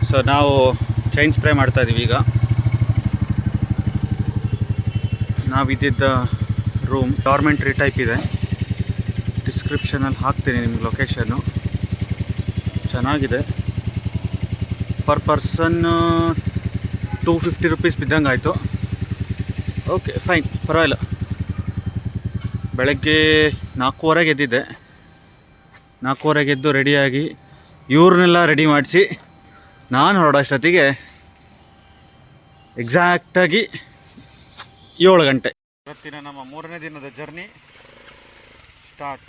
So ನಾವು chain spray ಮಾಡ್ತಾ ಇದ್ದೀವಿ. ಈಗ ನಾವಿದ್ದಿದ್ದ ರೂಮ್ ಡಾರ್ಮೆಂಟ್ರಿ ಟೈಪ್ ಇದೆ. ಡಿಸ್ಕ್ರಿಪ್ಷನಲ್ಲಿ ಹಾಕ್ತೀನಿ ನಿಮ್ಗೆ ಲೊಕೇಶನ್ನು. ಚೆನ್ನಾಗಿದೆ. ಪರ್ ಪರ್ಸನ್ 250 ರುಪೀಸ್ ಬಿದ್ದಂಗೆ ಆಯಿತು. ಓಕೆ ಫೈನ್, ಪರವಾಗಿಲ್ಲ. ಬೆಳಗ್ಗೆ 4:15 ಎದ್ದಿದ್ದೆ. 4:15 ಎದ್ದು ರೆಡಿಯಾಗಿ ಇವ್ರನ್ನೆಲ್ಲ ರೆಡಿ ಮಾಡಿಸಿ ನಾನು ಹೊರಡೋಷ್ಟೊತ್ತಿಗೆ ಎಕ್ಸಾಕ್ಟಾಗಿ 7 ಗಂಟೆ. ಇವತ್ತಿನ ನಮ್ಮ 3ನೇ ದಿನದ ಜರ್ನಿ ಸ್ಟಾರ್ಟ್.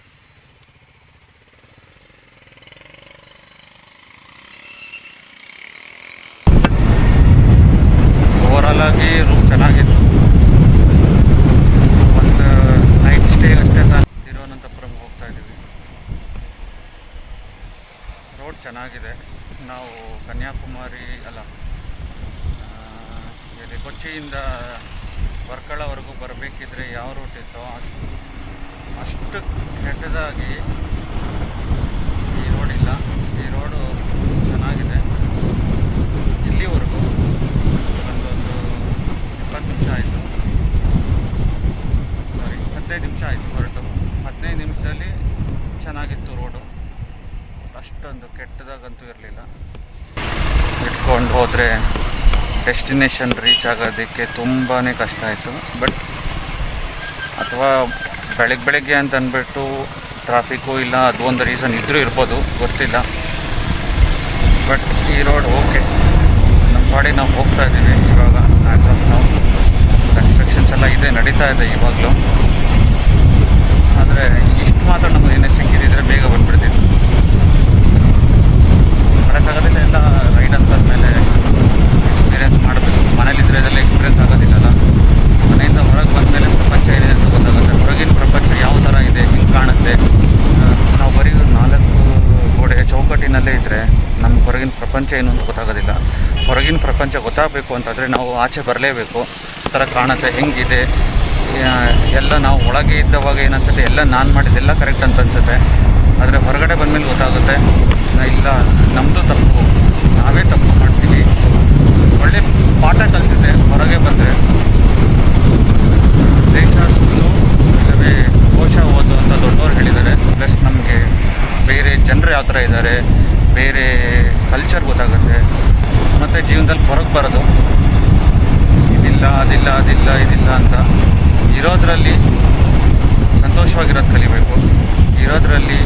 ಓವರಾಲ್ ಆಗಿ ರೂಮ್ ಚೆನ್ನಾಗಿತ್ತು. ಒಂದು ನೈಟ್ ಸ್ಟೇ ಅಷ್ಟೇ. ತಿರುವನಂತಪುರಂಗೆ ಹೋಗ್ತಾ ಇದ್ದೀವಿ. ರೋಡ್ ಚೆನ್ನಾಗಿದೆ. ನಾವು ಕನ್ಯಾಕುಮಾರಿ ಅಲ್ಲ, ಕೊಚ್ಚಿಯಿಂದ ವರ್ಕಳವರೆಗೂ ಬರಬೇಕಿದ್ರೆ ಯಾವ ರೂಟ್ ಇತ್ತೋ ಅಷ್ಟು ಕೆಟ್ಟದಾಗಿ ಈ ರೋಡ್ ಇಲ್ಲ. ಈ ರೋಡು ಚೆನ್ನಾಗಿದೆ. ಇಲ್ಲಿವರೆಗೂ ಒಂದು 20 ನಿಮಿಷ ಆಯಿತು, ಸಾರಿ 15 ನಿಮಿಷ ಆಯಿತು ಹೊರಟು. 15 ನಿಮಿಷದಲ್ಲಿ ಚೆನ್ನಾಗಿತ್ತು ರೋಡು. ಅಷ್ಟೊಂದು ಕೆಟ್ಟದಾಗಂತೂ ಇರಲಿಲ್ಲ. ಇಟ್ಕೊಂಡು ಹೋದರೆ ಡೆಸ್ಟಿನೇಷನ್ ರೀಚ್ ಆಗೋದಕ್ಕೆ ತುಂಬಾ ಕಷ್ಟ ಆಯಿತು. ಬಟ್ ಅಥವಾ ಬೆಳಗ್ಗೆ ಅಂತ ಅಂದ್ಬಿಟ್ಟು ಟ್ರಾಫಿಕ್ಕು ಇಲ್ಲ, ಅದು ಒಂದು ರೀಸನ್ ಇದ್ದರೂ ಇರ್ಬೋದು, ಗೊತ್ತಿಲ್ಲ. ಬಟ್ ಈ ರೋಡ್ ಓಕೆ, ನಮ್ಮ ಪಾಡಿ ನಾವು ಹೋಗ್ತಾ ಇದ್ದೀವಿ. ಇವಾಗ ಆ್ಯಸ್ ಆಫ್ ನಾವು ಕನ್ಸ್ಟ್ರಕ್ಷನ್ಸ್ ಎಲ್ಲ ಇದೆ, ನಡೀತಾ ಇದೆ ಇವಾಗಲೂ. ಆದರೆ ಇಷ್ಟು ಮಾತ್ರ ನಮಗೆ ಏನೇ ಸಿಕ್ಕಿದ್ದಿದ್ರೆ ಬೇಗ ಬಂದುಬಿಡ್ತಿತ್ತು. ಮಾಡೋಕ್ಕಾಗೋದಿಲ್ಲ, ಎಲ್ಲ ರೈಡ್ ಅಂತಾದ್ಮೇಲೆ ಎಕ್ಸ್ಪೀರಿಯೆನ್ಸ್ ಮಾಡಬೇಕು. ಮನೇಲಿದ್ದರೆ ಇದೆಲ್ಲ ಎಕ್ಸ್ಪೀರಿಯೆನ್ಸ್ ಆಗೋದಿಲ್ಲಲ್ಲ. ಮನೆಯಿಂದ ಹೊರಗೆ ಬಂದಮೇಲೆ ಪ್ರಪಂಚ ಏನಿದೆ ಅಂತ ಗೊತ್ತಾಗುತ್ತೆ. ಹೊರಗಿನ ಪ್ರಪಂಚ ಯಾವ ಥರ ಇದೆ, ಹಿಂಗೆ ಕಾಣುತ್ತೆ. ನಾವು ಬರೀ 4 ಗೋಡೆ ಚೌಕಟ್ಟಿನಲ್ಲೇ ಇದ್ದರೆ ನಮ್ಗೆ ಹೊರಗಿನ ಪ್ರಪಂಚ ಏನು ಅಂತ ಗೊತ್ತಾಗೋದಿಲ್ಲ. ಹೊರಗಿನ ಪ್ರಪಂಚ ಗೊತ್ತಾಗಬೇಕು ಅಂತಂದರೆ ನಾವು ಆಚೆ ಬರಲೇಬೇಕು. ಆ ಥರ ಕಾಣುತ್ತೆ, ಹೆಂಗಿದೆ ಎಲ್ಲ. ನಾವು ಒಳಗೆ ಇದ್ದವಾಗ ಏನನ್ಸುತ್ತೆ, ಎಲ್ಲ ನಾನು ಮಾಡಿದ್ದೆಲ್ಲ ಕರೆಕ್ಟ್ ಅಂತ ಅನಿಸುತ್ತೆ. ಆದರೆ ಹೊರಗಡೆ ಬಂದಮೇಲೆ ಗೊತ್ತಾಗುತ್ತೆ, ಇಲ್ಲ ನಮ್ಮದು ತಪ್ಪು, ನಾವೇ ತಪ್ಪು ಮಾಡ್ತೀವಿ. ಒಳ್ಳೆ ಪಾಠ ಕಲಿಸಿದೆ ಹೊರಗೆ ಬಂದರೆ. ದೇಶ ಸುಳ್ಳು ಇಲ್ಲವೇ ಕೋಶ ಓದು ಅಂತ ದೊಡ್ಡವರು ಹೇಳಿದ್ದಾರೆ. ಪ್ಲಸ್ ನಮಗೆ ಬೇರೆ ಜನರು ಯಾವ ಥರ ಇದ್ದಾರೆ, ಬೇರೆ ಕಲ್ಚರ್ ಗೊತ್ತಾಗುತ್ತೆ. ಮತ್ತು ಜೀವನದಲ್ಲಿ ಹೊರಗೆ ಬರೋದು ಇದಿಲ್ಲ ಅದಿಲ್ಲ ಅದಿಲ್ಲ ಇದಿಲ್ಲ ಅಂತ. ಇರೋದ್ರಲ್ಲಿ ಸಂತೋಷವಾಗಿರೋದು ಕಲಿಬೇಕು, ಇರೋದ್ರಲ್ಲಿ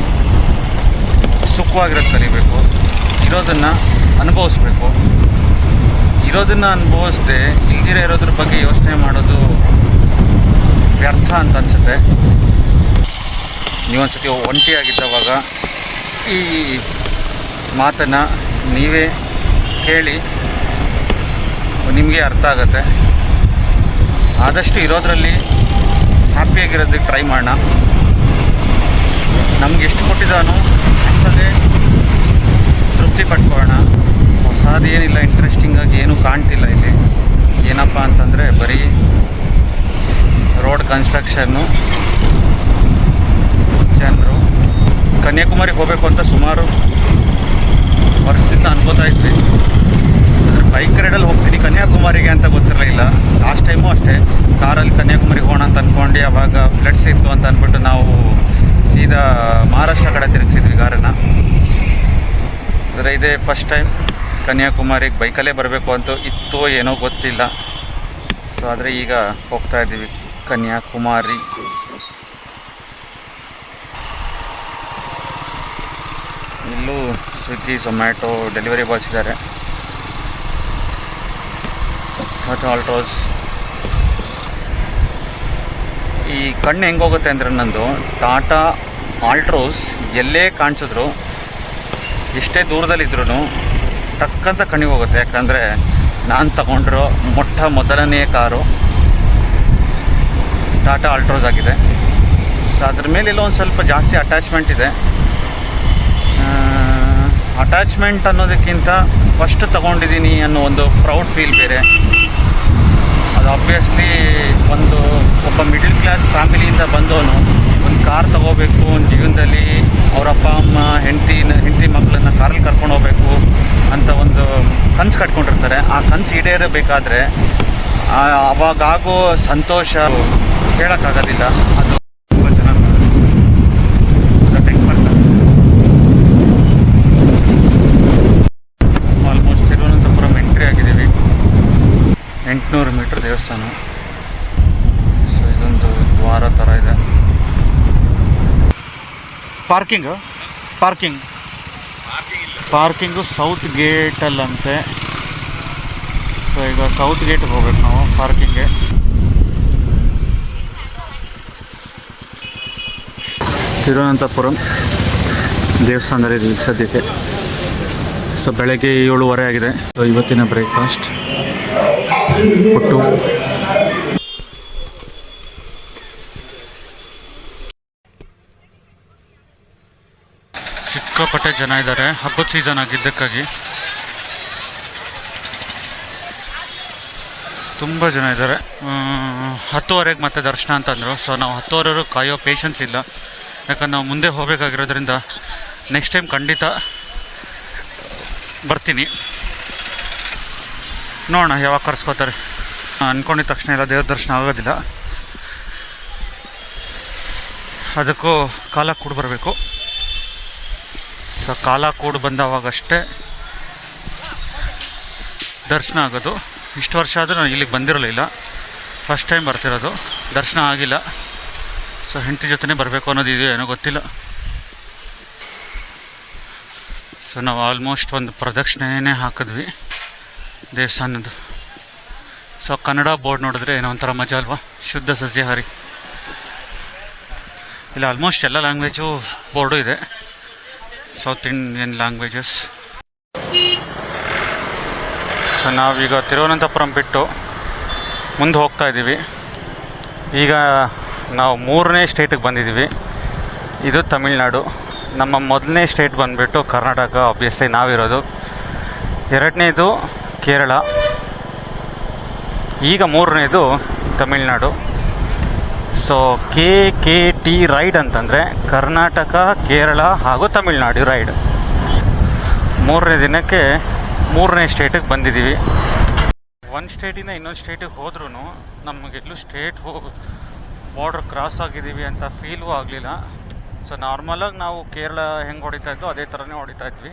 ಸುಖವಾಗಿರೋದು ಕಲಿಬೇಕು, ಇರೋದನ್ನು ಅನುಭವಿಸ್ಬೇಕು. ಇರೋದನ್ನು ಅನುಭವಿಸದೆ ಇಲ್ದಿರ ಇರೋದ್ರ ಬಗ್ಗೆ ಯೋಚನೆ ಮಾಡೋದು ವ್ಯರ್ಥ ಅಂತ ಅನಿಸುತ್ತೆ. ನೀವೊಂದ್ಸತಿ ಒಂಟಿಯಾಗಿದ್ದವಾಗ ಈ ಮಾತನ್ನು ನೀವೇ ಕೇಳಿ ನಿಮಗೆ ಅರ್ಥ ಆಗುತ್ತೆ. ಆದಷ್ಟು ಇರೋದ್ರಲ್ಲಿ ಹ್ಯಾಪಿಯಾಗಿರೋದಕ್ಕೆ ಟ್ರೈ ಮಾಡೋಣ. ನಮ್ಗೆ ಎಷ್ಟು ಕೊಟ್ಟಿದ್ದಾನೋ ಅಷ್ಟೇ ತೃಪ್ತಿ ಪಟ್ಕೊಳ್ಳೋಣ. ಹೊಸದು ಏನಿಲ್ಲ, ಇಂಟ್ರೆಸ್ಟಿಂಗಾಗಿ ಏನೂ ಕಾಣ್ತಿಲ್ಲ ಇಲ್ಲಿ. ಏನಪ್ಪ ಅಂತಂದರೆ ಬರೀ ರೋಡ್ ಕನ್ಸ್ಟ್ರಕ್ಷನ್ನು. ಜನರು ಕನ್ಯಾಕುಮಾರಿಗೆ ಹೋಗಬೇಕು ಅಂತ ಸುಮಾರು ವರ್ಷದಿಂದ ಅನ್ಕೋತಾ ಇದ್ವಿ. ಅಂದರೆ ಬೈಕ್ ರೈಡಲ್ಲಿ ಹೋಗ್ತೀನಿ ಕನ್ಯಾಕುಮಾರಿಗೆ ಅಂತ ಗೊತ್ತಿರಲಿಲ್ಲ. ಲಾಸ್ಟ್ ಟೈಮು ಅಷ್ಟೇ ಕಾರಲ್ಲಿ ಕನ್ಯಾಕುಮಾರಿಗೆ ಹೋಗೋಣ ಅಂತ ಅಂದ್ಕೊಂಡು, ಅವಾಗ ಫ್ಲಡ್ಸ್ ಇತ್ತು ಅಂತ ಅಂದ್ಬಿಟ್ಟು ನಾವು ಸೀದಾ ಮಹಾರಾಷ್ಟ್ರ ಕಡೆ ತಿರುಗಿಸಿದ್ವಿ ಕಾರನ್ನು. ಆದರೆ ಇದೇ ಫಸ್ಟ್ ಟೈಮ್ ಕನ್ಯಾಕುಮಾರಿಗೆ ಬೈಕಲ್ಲೇ ಬರಬೇಕು ಅಂತ ಇತ್ತೋ ಏನೋ ಗೊತ್ತಿಲ್ಲ. ಸೊ ಆದರೆ ಈಗ ಹೋಗ್ತಾ ಇದ್ದೀವಿ ಕನ್ಯಾಕುಮಾರಿ. ಇಲ್ಲೂ ಸ್ವಿಗ್ಗಿ ಝೊಮ್ಯಾಟೊ ಡೆಲಿವರಿ ಬಾಯ್ಸ್ ಇದ್ದಾರೆ. ಮತ್ತು ಆಲ್ಟ್ರೋಸ್. ಈ ಕಣ್ಣು ಹೆಂಗೆ ಹೋಗುತ್ತೆ ಅಂದರೆ, ನಂದು ಟಾಟಾ ಆಲ್ಟ್ರೋಸ್ ಎಲ್ಲೇ ಕಾಣಿಸಿದ್ರು, ಎಷ್ಟೇ ದೂರದಲ್ಲಿದ್ರೂ ಟಕ್ಕಂತ ಕಣ್ಣಿಗೆ ಹೋಗುತ್ತೆ. ಯಾಕಂದರೆ ನಾನು ತಗೊಂಡಿರೋ ಮೊದಲನೇ ಕಾರು ಟಾಟಾ ಆಲ್ಟ್ರೋಸ್ ಆಗಿದೆ. ಸೊ ಅದ್ರ ಮೇಲೆಲ್ಲ ಒಂದು ಸ್ವಲ್ಪ ಜಾಸ್ತಿ ಅಟ್ಯಾಚ್ಮೆಂಟ್ ಇದೆ. ಅಟ್ಯಾಚ್ಮೆಂಟ್ ಅನ್ನೋದಕ್ಕಿಂತ ಫಸ್ಟ್ ತೊಗೊಂಡಿದ್ದೀನಿ ಅನ್ನೋ ಒಂದು ಪ್ರೌಡ್ ಫೀಲ್ ಬೇರೆ. ಅದು ಆಬ್ವಿಯಸ್ಲಿ ಒಬ್ಬ ಮಿಡಲ್ ಕ್ಲಾಸ್ ಫ್ಯಾಮಿಲಿಯಿಂದ ಬಂದವನು ಒಂದು ಕಾರ್ ತೊಗೋಬೇಕು, ಒಂದು ಜೀವನದಲ್ಲಿ ಅವರ ಅಪ್ಪ ಅಮ್ಮ ಹೆಂಡತಿ ಮಕ್ಕಳನ್ನ ಕಾರಲ್ಲಿ ಕರ್ಕೊಂಡು ಹೋಗಬೇಕು ಅಂತ ಒಂದು ಕಟ್ಕೊಂಡಿರ್ತಾರೆ. ಆ ಕನಸು ಈಡೇರಬೇಕಾದ್ರೆ ಅವಾಗಾಗೋ ಸಂತೋಷ ಹೇಳೋಕ್ಕಾಗೋದಿಲ್ಲ. ಅದು ತುಂಬ ಚೆನ್ನಾಗಿ ಟೆಂಪಲ್ ಆಲ್ಮೋಸ್ಟ್ ತಿರುವನಂತಪುರಂ ಎಂಟ್ರಿ ಆಗಿದ್ದೀವಿ. 800 ಮೀಟರ್ ದೇವಸ್ಥಾನ. ಸೊ ಇದೊಂದು ದ್ವಾರ ಥರ ಇದೆ. ಪಾರ್ಕಿಂಗು ಸೌತ್ ಗೇಟಲ್ಲಂತೆ. ಸೊ ಈಗ ಸೌತ್ ಗೇಟ್ಗೆ ಹೋಗ್ಬೇಕು ನಾವು ಪಾರ್ಕಿಂಗ್ಗೆ. ತಿರುವನಂತಪುರಂ ದೇವಸ್ಥಾನದಲ್ಲಿ ಇದೆ ಸದ್ಯಕ್ಕೆ. ಸೊ ಬೆಳಗ್ಗೆ 7:30 ಆಗಿದೆ. ಸೊ ಇವತ್ತಿನ ಬ್ರೇಕ್ಫಾಸ್ಟ್ ಪುಟ್ಟು. ಸಿಕ್ಕಾಪಟ್ಟೆ ಜನ ಇದ್ದಾರೆ ಹಬ್ಬದ ಸೀಸನ್ ಆಗಿದ್ದಕ್ಕಾಗಿ. ತುಂಬ ಜನ ಇದ್ದಾರೆ. 10:30ಗೆ ಮತ್ತೆ ದರ್ಶನ ಅಂತಂದರು. ಸೊ ನಾವು 10:30 ಕಾಯೋ ಪೇಷನ್ಸ್ ಇಲ್ಲ, ಯಾಕಂದ್ರೆ ನಾವು ಮುಂದೆ ಹೋಗಬೇಕಾಗಿರೋದ್ರಿಂದ ನೆಕ್ಸ್ಟ್ ಟೈಮ್ ಖಂಡಿತ ಬರ್ತೀನಿ. ನೋಡೋಣ ಯಾವಾಗ ಕರ್ಸ್ಕೋತಾರೆ. ಅಂದ್ಕೊಂಡಿದ್ದ ತಕ್ಷಣ ಎಲ್ಲ ದೇವ್ರ ದರ್ಶನ ಆಗೋದಿಲ್ಲ, ಅದಕ್ಕೂ ಕಾಲ ಕೂಡ ಬರಬೇಕು. ಸೊ ಕಾಲ ಕೂಡ ಬಂದವಾಗಷ್ಟೇ ದರ್ಶನ ಆಗೋದು. ಇಷ್ಟು ವರ್ಷ ಆದರೂ ನಾನು ಇಲ್ಲಿಗೆ ಬಂದಿರಲಿಲ್ಲ, ಫಸ್ಟ್ ಟೈಮ್ ಬರ್ತಿರೋದು. ದರ್ಶನ ಆಗಿಲ್ಲ. ಸೊ ಹೆಂಡತಿ ಜೊತೆನೇ ಬರಬೇಕು ಅನ್ನೋದು ಇದೆಯೋ ಏನೋ ಗೊತ್ತಿಲ್ಲ. ಸೊ ನಾವು ಆಲ್ಮೋಸ್ಟ್ ಒಂದು ಪ್ರದಕ್ಷಿಣೆನೇ ಹಾಕಿದ್ವಿ ದೇವಸ್ಥಾನದ್ದು. ಸೊ ಕನ್ನಡ ಬೋರ್ಡ್ ನೋಡಿದ್ರೆ ಏನೋ ಒಂಥರ ಮಜಾ ಅಲ್ವಾ, ಶುದ್ಧ ಸಸ್ಯಾಹಾರಿ. ಇಲ್ಲ ಆಲ್ಮೋಸ್ಟ್ ಎಲ್ಲ ಲ್ಯಾಂಗ್ವೇಜು ಬೋರ್ಡು ಇದೆ, ಸೌತ್ ಇಂಡಿಯನ್ ಲ್ಯಾಂಗ್ವೇಜಸ್. ಸೊ ನಾವೀಗ ತಿರುವನಂತಪುರಂ ಬಿಟ್ಟು ಮುಂದೆ ಹೋಗ್ತಾ ಇದ್ದೀವಿ. ಈಗ ನಾವು 3ನೇ ಸ್ಟೇಟಿಗೆ ಬಂದಿದ್ದೀವಿ. ಇದು ತಮಿಳ್ನಾಡು. ನಮ್ಮ ಮೊದಲನೇ ಸ್ಟೇಟ್ ಬಂದುಬಿಟ್ಟು ಕರ್ನಾಟಕ, ಆಬ್ವಿಯಸ್ಲಿ ನಾವಿರೋದು. 2ನೇದು ಕೇರಳ, ಈಗ 3ನೇದು ತಮಿಳ್ನಾಡು. ಸೊ KKT ರೈಡ್ ಅಂತಂದರೆ ಕರ್ನಾಟಕ, ಕೇರಳ ಹಾಗೂ ತಮಿಳ್ನಾಡು ರೈಡ್. 3ನೇ ದಿನಕ್ಕೆ 3ನೇ ಸ್ಟೇಟಿಗೆ ಬಂದಿದ್ದೀವಿ. ಒಂದು ಸ್ಟೇಟಿಂದ ಇನ್ನೊಂದು ಸ್ಟೇಟಿಗೆ ಹೋದ್ರೂ ನಮಗೆಲ್ಲೂ ಬಾರ್ಡ್ರ್ ಕ್ರಾಸ್ ಆಗಿದ್ದೀವಿ ಅಂತ ಫೀಲೂ ಆಗಲಿಲ್ಲ. ಸೊ ನಾರ್ಮಲಾಗಿ ನಾವು ಕೇರಳ ಹೆಂಗೆ ಹೊಡಿತಾ ಇದ್ವು ಅದೇ ಥರನೇ ಹೊಡಿತಾ ಇದ್ವಿ.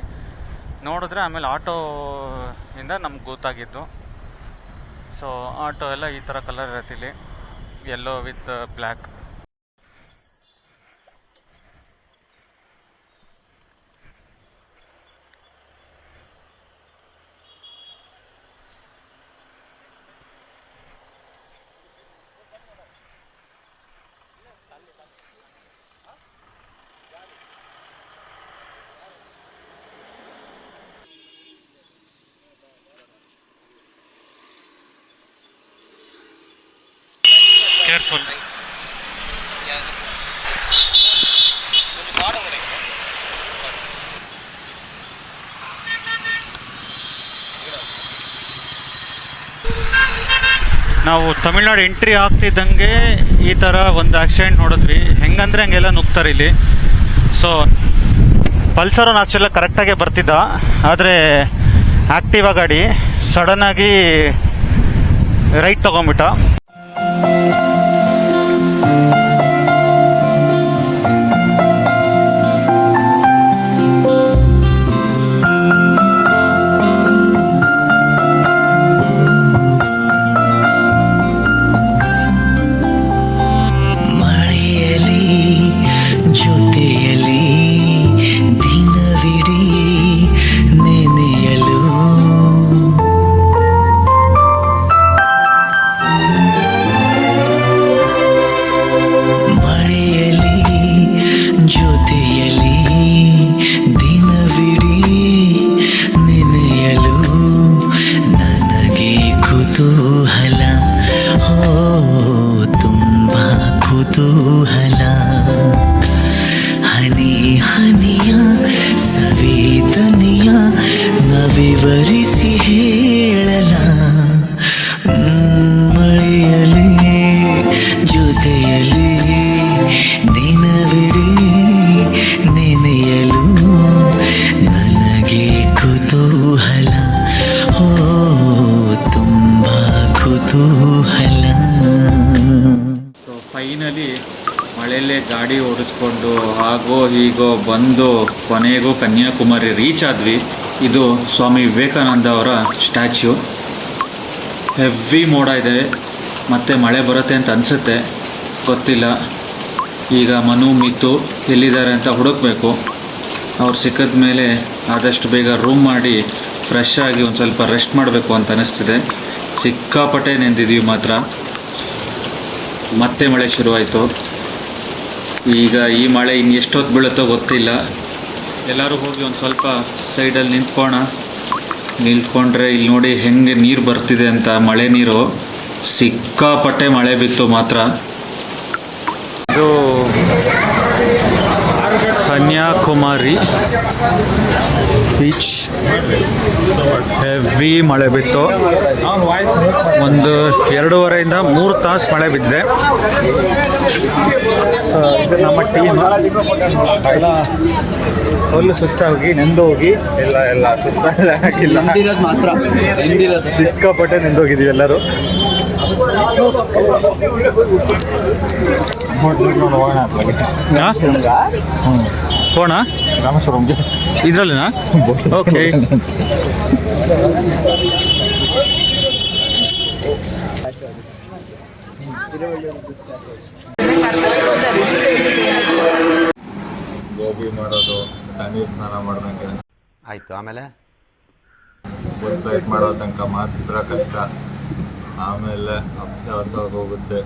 ನೋಡಿದ್ರೆ ಆಮೇಲೆ ಆಟೋಯಿಂದ ನಮ್ಗೆ ಗೊತ್ತಾಗಿದ್ದು. ಸೊ ಆಟೋ ಎಲ್ಲ ಈ ಥರ ಕಲರ್ ಇರುತ್ತೆ ಇಲ್ಲಿ, ಯೆಲ್ಲೋ ವಿತ್ ಬ್ಲ್ಯಾಕ್. Careful. ನಾವು ತಮಿಳ್ನಾಡು ಎಂಟ್ರಿ ಆಗ್ತಿದ್ದಂಗೆ ಈ ಥರ ಒಂದು ಆಕ್ಸಿಡೆಂಟ್ ನೋಡಿದ್ವಿ. ಹೆಂಗಂದ್ರೆ ಹಂಗೆಲ್ಲ ನುಗ್ತಾರೆ ಇಲ್ಲಿ. ಸೊ ಪಲ್ಸರ್ ಆಕ್ಚುಲಿ ಕರೆಕ್ಟಾಗೆ ಬರ್ತಿದ್ದ, ಆದರೆ ಆ್ಯಕ್ಟಿವಾ ಗಾಡಿ ಸಡನ್ನಾಗಿ ರೈಟ್ ತೊಗೊಂಬಿಟ್ಟ. ವಿವರಿಸಿ ಹೇಳಲ ಮಳೆಯಲಿ ಜೊತೆಯಲಿ ದಿನವಿಡೀ ನೆನೆಯಲು ನನಗೆ ಕುತೂಹಲ. ಗಾಡಿ ಓಡಿಸ್ಕೊಂಡು ಹಾಗೋ ಹೀಗೋ ಬಂದು ಕೊನೆಗೂ ಕನ್ಯಾಕುಮಾರಿ ರೀಚ್ ಆದ್ವಿ. ಇದು ಸ್ವಾಮಿ ವಿವೇಕಾನಂದ ಅವರ ಸ್ಟ್ಯಾಚ್ಯೂ. ಹೆವಿ ಮೋಡ ಇದೆ, ಮತ್ತೆ ಮಳೆ ಬರುತ್ತೆ ಅಂತ ಅನಿಸುತ್ತೆ, ಗೊತ್ತಿಲ್ಲ. ಈಗ ಮನು ಮಿತು ಎಲ್ಲಿದ್ದಾರೆ ಅಂತ ಹುಡುಕಬೇಕು. ಅವ್ರು ಸಿಕ್ಕಿದ ಮೇಲೆ ಆದಷ್ಟು ಬೇಗ ರೂಮ್ ಮಾಡಿ ಫ್ರೆಶ್ ಆಗಿ ಒಂದು ಸ್ವಲ್ಪ ರೆಸ್ಟ್ ಮಾಡಬೇಕು ಅಂತ ಅನ್ನಿಸ್ತಿದೆ. ಸಿಕ್ಕಾಪಟ್ಟೆ ನೆಂದಿದ್ದೀವಿ ಮಾತ್ರ. ಮತ್ತೆ ಮಳೆ ಶುರುವಾಯಿತು. ಈಗ ಈ ಮಳೆ ಇನ್ನು ಎಷ್ಟೊತ್ತು ಬೀಳುತ್ತೋ ಗೊತ್ತಿಲ್ಲ. ಎಲ್ಲರೂ ಹೋಗಿ ಒಂದು ಸ್ವಲ್ಪ ಸೈಡಲ್ಲಿ ನಿಂತ್ಕೊಂಡ್ರೆ ಇಲ್ಲಿ ನೋಡಿ ಹೆಂಗೆ ನೀರು ಬರ್ತಿದೆ ಅಂತ. ಮಳೆ ನೀರು ಸಿಕ್ಕಾಪಟ್ಟೆ ಮಳೆ ಬಿತ್ತು ಮಾತ್ರ. ಇದು ಕನ್ಯಾಕುಮಾರಿ ಬೀಚ್. ಹೆವಿ ಮಳೆ ಬಿತ್ತು. ಒಂದು 2.5 ಇಂದ 3 ತಾಸು ಮಳೆ ಬಿದ್ದಿದೆ. ಸೊ ಇದು ನಮ್ಮ ಟೀಮ್ ಎಲ್ಲ ಫುಲ್ ಸುಸ್ತಾಗಿ ನೆಂದು ಹೋಗಿ ಎಲ್ಲ ಸುಸ್ತಾಗಿಲ್ಲ, ಮಾತ್ರ ಸಿಕ್ಕಾಪಟ್ಟೆ ನೆಂದೋಗಿದ್ದೀವಿ ಎಲ್ಲರೂ. ಹೋಣ ರಾಮೇಶ್ವರಂಗೆ ಇದರಲ್ಲಿನಾ? ಓಕೆ. ಗೋಬಿ ಮಾಡೋದು, ತಣ್ಣೀರು ಸ್ನಾನ ಮಾಡ್ದಂಗೆ ಆಯಿತು. ಆಮೇಲೆ ಫುಲ್ ಟೈಟ್ ಮಾಡೋ ತನಕ ಮಾತ್ರ ಕಷ್ಟ, ಆಮೇಲೆ ಅಭ್ಯಾಸ ಹೋಗುತ್ತೆ.